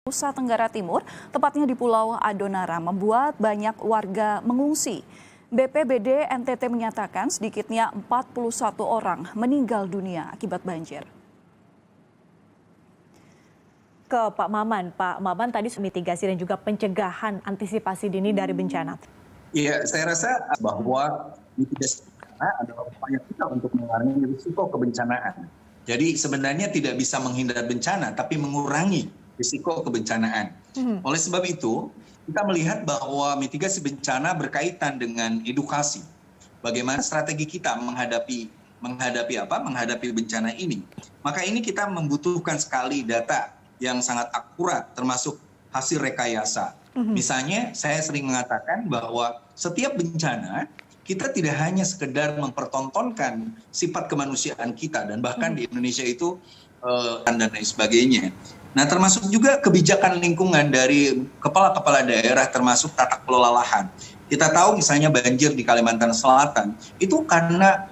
Nusa Tenggara Timur, tepatnya di Pulau Adonara, membuat banyak warga mengungsi. BPBD NTT menyatakan sedikitnya 41 orang meninggal dunia akibat banjir. Ke Pak Maman tadi mitigasi dan juga pencegahan antisipasi dini dari bencana. Iya, saya rasa bahwa mitigasi bencana adalah upaya kita untuk mengurangi risiko kebencanaan. Jadi sebenarnya tidak bisa menghindar bencana, tapi mengurangi risiko kebencanaan. Oleh sebab itu, kita melihat bahwa mitigasi bencana berkaitan dengan edukasi. Bagaimana strategi kita menghadapi bencana ini. Maka ini kita membutuhkan sekali data yang sangat akurat, termasuk hasil rekayasa. Misalnya, saya sering mengatakan bahwa setiap bencana kita tidak hanya sekedar mempertontonkan sifat kemanusiaan kita, dan bahkan di Indonesia itu dan lain sebagainya. Nah, termasuk juga kebijakan lingkungan dari kepala-kepala daerah, termasuk tata kelola lahan. Kita tahu misalnya banjir di Kalimantan Selatan itu karena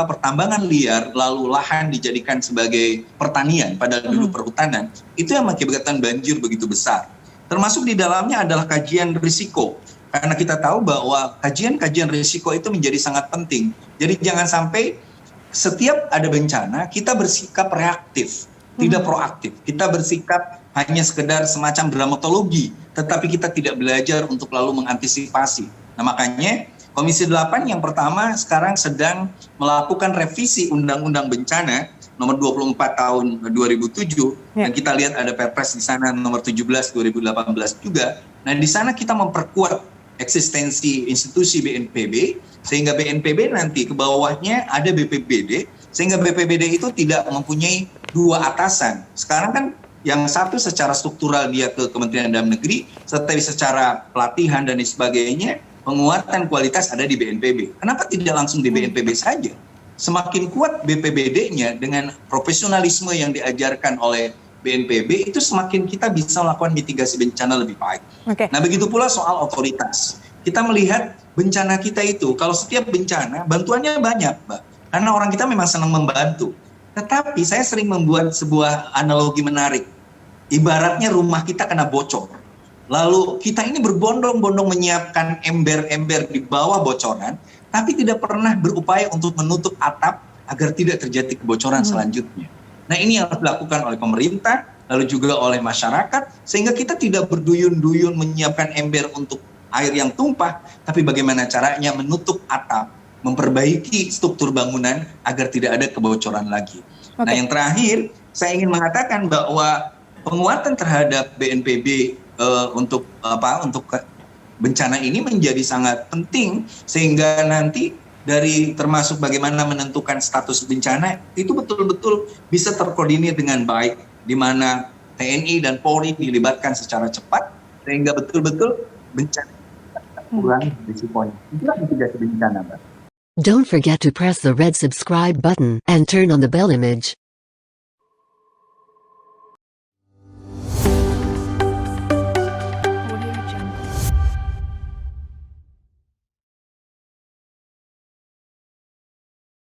pertambangan liar, lalu lahan dijadikan sebagai pertanian, padahal dulu perhutanan. Itu yang mengakibatkan banjir begitu besar. Termasuk di dalamnya adalah kajian risiko. Karena kita tahu bahwa kajian risiko itu menjadi sangat penting. Jadi jangan sampai setiap ada bencana kita bersikap reaktif, tidak proaktif. Kita bersikap hanya sekedar semacam dramatologi, tetapi kita tidak belajar untuk lalu mengantisipasi. Nah, makanya Komisi 8 yang pertama sekarang sedang melakukan revisi Undang-Undang Bencana nomor 24 tahun 2007, dan kita lihat ada Perpres di sana nomor 17 2018 juga. Nah, di sana kita memperkuat eksistensi institusi BNPB, sehingga BNPB nanti ke bawahnya ada BPBD, sehingga BPBD itu tidak mempunyai dua atasan. Sekarang kan yang satu secara struktural dia ke Kementerian Dalam Negeri, tetapi secara pelatihan dan sebagainya, penguatan kualitas ada di BNPB. Kenapa tidak langsung di BNPB saja? Semakin kuat BPBD-nya dengan profesionalisme yang diajarkan oleh BNPB, itu semakin kita bisa melakukan mitigasi bencana lebih baik. Nah, begitu pula soal otoritas. Kita melihat bencana kita itu, kalau setiap bencana, bantuannya banyak, Mbak. Karena orang kita memang senang membantu. Tetapi saya sering membuat sebuah analogi menarik. Ibaratnya rumah kita kena bocor. Lalu kita ini berbondong-bondong menyiapkan ember-ember di bawah bocoran, tapi tidak pernah berupaya untuk menutup atap agar tidak terjadi kebocoran selanjutnya. Nah, ini yang harus dilakukan oleh pemerintah, lalu juga oleh masyarakat, sehingga kita tidak berduyun-duyun menyiapkan ember untuk air yang tumpah, tapi bagaimana caranya menutup atap, memperbaiki struktur bangunan agar tidak ada kebocoran lagi. Nah, yang terakhir, saya ingin mengatakan bahwa penguatan terhadap BNPB untuk bencana ini menjadi sangat penting, sehingga nanti dari termasuk bagaimana menentukan status bencana itu betul-betul bisa terkoordinir dengan baik, di mana TNI dan Polri dilibatkan secara cepat sehingga betul-betul bencana kurang risikonya. Itulah mitigasi bencana, Mbak. Don't forget to press the red subscribe button and turn on the bell image.